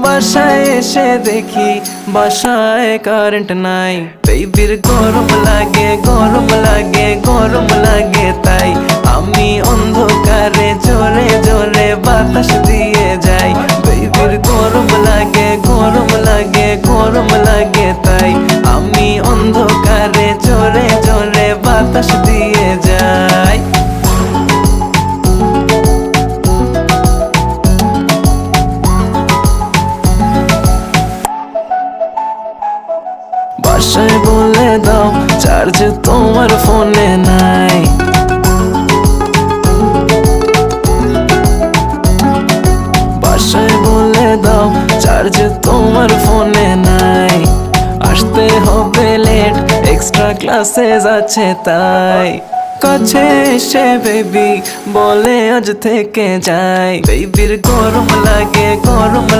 বাসায় এসে দেখি বাসায় কারেন্ট নাই। বেবির গরম লাগে গরম লাগে গরম লাগে, তাই আমি অন্ধকারে জোরে জোরে বাতাস দিয়ে যাই। বেবির গরম লাগে গরম লাগে গরম লাগে, তাই আমি অন্ধকারে জোরে জোরে বাতাস দিয়ে যাই। বাসায় বলে দাও চার্জ তোমার ফোনে নাই। বাসায় বলে দাও চার্জ তোমার ফোনে নাই। আসতে হবে লেট, এক্সট্রা ক্লাসেস আছে তাই। কাছে এসে বেবি বলে আজ থেকে যাই। বেবির গরম লাগে গরম লাগে